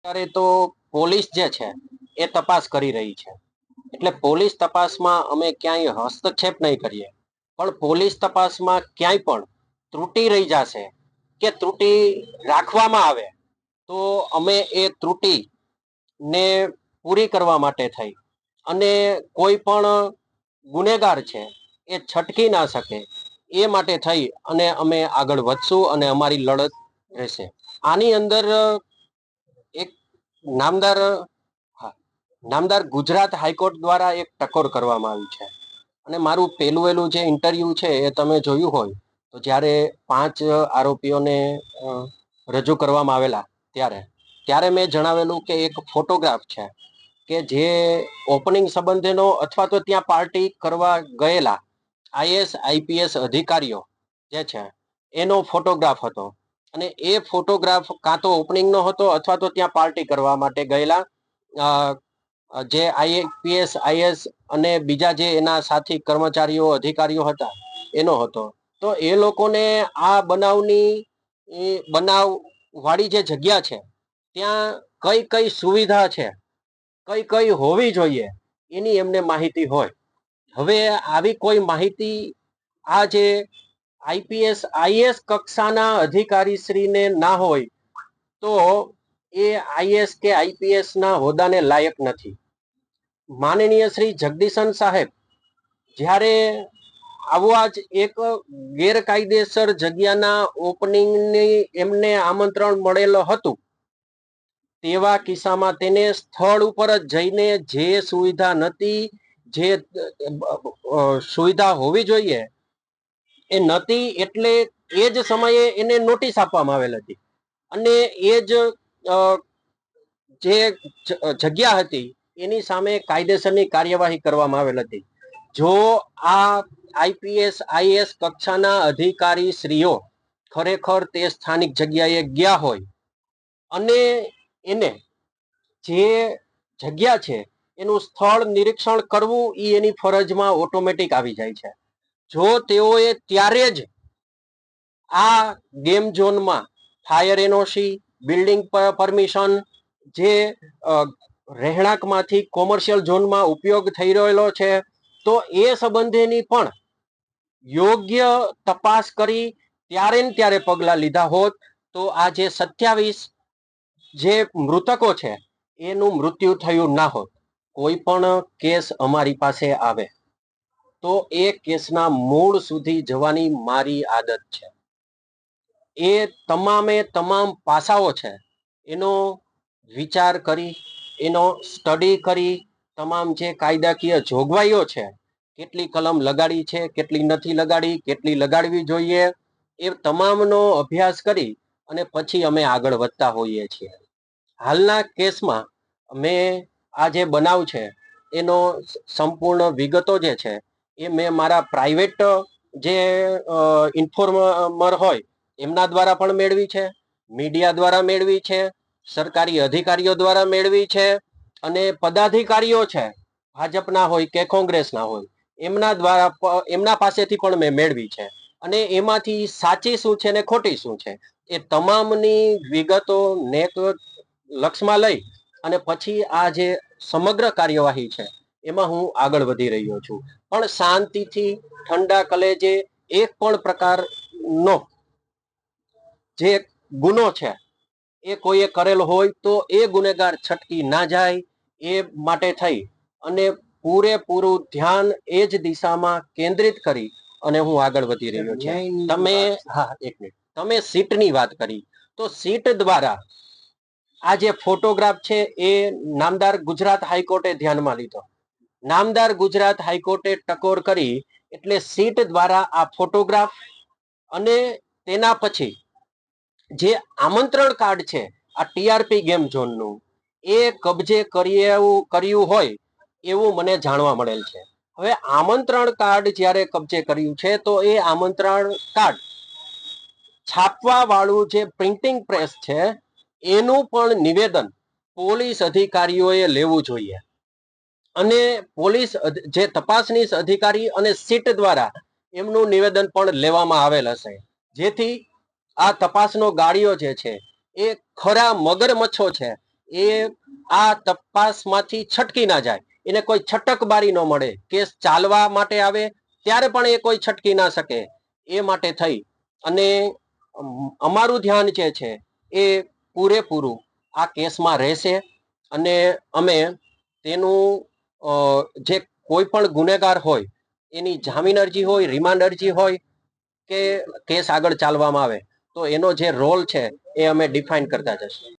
અત્યારે તો પોલીસ જે છે એ તપાસ કરી રહી છે. એટલે પોલીસ તપાસમાં અમે ક્યાંય હસ્તક્ષેપ નહીં કરીએ, પણ પોલીસ તપાસમાં ક્યાંય પણ ત્રુટિ રહી જશે કે ત્રુટિ રાખવામાં આવે તો અમે એ ત્રુટિને પૂરી કરવા માટે થઈ અને કોઈ પણ ગુનેગાર છે એ છટકી ના શકે એ માટે થઈ અને અમે આગળ વધશું અને અમારી લડત રહેશે. આની અંદર એક નામદાર નામદાર ગુજરાત હાઈકોર્ટ દ્વારા એક ટકોર કરવામાં આવી છે અને મારું પહેલું જે ઇન્ટરવ્યુ છે એ તમે જોયું હોય તો જ્યારે 5 આરોપીઓને રજૂ કરવામાં આવેલા ત્યારે મેં જણાવેલું કે એક ફોટોગ્રાફ છે કે જે ઓપનિંગ સંબંધેનો અથવા તો ત્યાં પાર્ટી કરવા ગયેલા આઈએસ આઈપીએસ અધિકારીઓ જે છે એનો ફોટોગ્રાફ હતો અને એ ફોટોગ્રાફ કાં તો ઓપનિંગનો હતો અથવા તો ત્યાં પાર્ટી કરવા માટે ગયેલા જે આઈપીએસ આઈએસ અને બીજા જે એના સાથી કર્મચારીઓ અધિકારીઓ હતા એનો હતો. તો એ લોકોને આ બનાવ વાળી જે જગ્યા છે ત્યાં કઈ કઈ સુવિધા છે, કઈ કઈ હોવી જોઈએ એની એમને માહિતી હોય. હવે આવી કોઈ માહિતી આ જે આઈપીએસ આઈએસ કક્ષાના અધિકારી શ્રીને ના હોય તો એ આઈએસ કે આઈપીએસ ના હોદ્દાને લાયક નથી. માનનીય શ્રી જગદીશન સાહેબ જ્યારે આવા જ એક ગેરકાયદેસર જગ્યાના ઓપનિંગની એમને આમંત્રણ મળેલું હતું, તેવા કિસ્સામાં તેને સ્થળ ઉપર જ જઈને જે સુવિધા નથી, જે સુવિધા હોવી જોઈએ એ નથી, એટલે એ જ સમયે એને નોટિસ આપવામાં આવેલ હતી અને એ જ જે જગ્યા હતી એની સામે કાયદેસરની કાર્યવાહી કરવામાં આવેલ હતી. જો આ આઈપીએસ આઈએસ કક્ષાના અધિકારી શ્રીઓ ખરેખર તે સ્થાનિક જગ્યાએ ગયા હોય અને એને જે જગ્યા છે એનું સ્થળ નિરીક્ષણ કરવું એ એની ફરજમાં ઓટોમેટિક આવી જાય છે. જો તેઓએ ત્યારે જ આ ગેમ ઝોનમાં ફાયર એનઓસી, બિલ્ડિંગ પરમિશન, જે રહેણાંકમાંથી કોમર્શિયલ ઝોનમાં ઉપયોગ થઈ રહેલો છે તો એ સંબંધેની પણ યોગ્ય તપાસ કરી ત્યારે ને ત્યારે પગલાં લીધા હોત તો આ જે 27 જે મૃતકો છે એનું મૃત્યુ થયું ના હોત. કોઈ પણ કેસ અમારી પાસે આવે તો એ કેસના મૂળ સુધી જવાની મારી આદત છે. એ તમામે તમામ પાસાઓ છે એનો વિચાર કરી, એનો સ્ટડી કરી, તમામ જે કાયદાકીય જોગવાઈઓ છે, કેટલી કલમ લગાડી છે, કેટલી નથી લગાડી, કેટલી લગાડવી જોઈએ, એ તમામનો અભ્યાસ કરી અને પછી અમે આગળ વધતા હોઈએ છીએ. હાલના કેસમાં મેં આ જે બનાવ છે એનો સંપૂર્ણ વિગતો જે છે એ મેં મારા પ્રાઇવેટ જે ઇન્ફોર્મર હોય એમના દ્વારા પણ મેળવી છે, મીડિયા દ્વારા મેળવી છે, સરકારી અધિકારીઓ દ્વારા મેળવી છે અને પદાધિકારીઓ છે ભાજપના હોય કે કોંગ્રેસના હોય એમના દ્વારા એમના પાસેથી પણ મેં મેળવી છે અને એમાંથી સાચી શું છે ને ખોટી શું છે એ તમામની વિગતો નેક લક્ષમાં લઈ અને પછી આ જે સમગ્ર કાર્યવાહી છે એમાં હું આગળ વધી રહ્યો છું. પણ શાંતિથી ઠંડા કલેજે એક પણ પ્રકારનો જે ગુનો છે એ કોઈએ કરેલો હોય તો એ ગુનેગાર છટકી ના જાય એ માટે થઈ અને પૂરેપૂરું ધ્યાન એ જ દિશામાં કેન્દ્રિત કરી અને હું આગળ વધી રહ્યો છું. તમે સીટની વાત કરી તો સીટ દ્વારા આ જે ફોટોગ્રાફ છે એ નામદાર ગુજરાત હાઈકોર્ટે ધ્યાનમાં લીધો. નામદાર ગુજરાત હાઈકોર્ટે ટકોર કરી એટલે સીટ દ્વારા આ ફોટોગ્રાફ અને તેના પછી જે આમંત્રણ કાર્ડ છે આ ટીઆરપી ગેમ ઝોનનું એ કબજે કર્યું હોય એવું મને જાણવા મળેલ છે. હવે આમંત્રણ કાર્ડ જ્યારે કબજે કર્યું છે તો એ આમંત્રણ કાર્ડ છાપવા વાળું જે પ્રિન્ટિંગ પ્રેસ છે એનું પણ નિવેદન પોલીસ અધિકારીઓએ લેવું જોઈએ અને પોલીસ જે તપાસનીશ અધિકારી અને સીટ દ્વારા એમનું નિવેદન પણ લેવામાં આવેલ હશે, જેથી આ તપાસનો ગાડીઓ જે છે એ ખરા મગરમચ્છો છે એ આ તપાસમાંથી છટકી ના જાય, એને કોઈ છટકબારી ન મળે, કેસ ચાલવા માટે આવે ત્યારે પણ એ કોઈ છટકી ના શકે, એ માટે થઈ અને અમારું ધ્યાન જે છે એ પૂરેપૂરું આ કેસમાં રહેશે અને અમે તેનું જે કોઈ પણ ગુનેગાર હોય એની જામીન અરજી હોય, રિમાન્ડ અરજી હોય કે કેસ આગળ ચાલવામાં આવે તો એનો જે રોલ છે એ અમે ડિફાઇન કરતા જશું.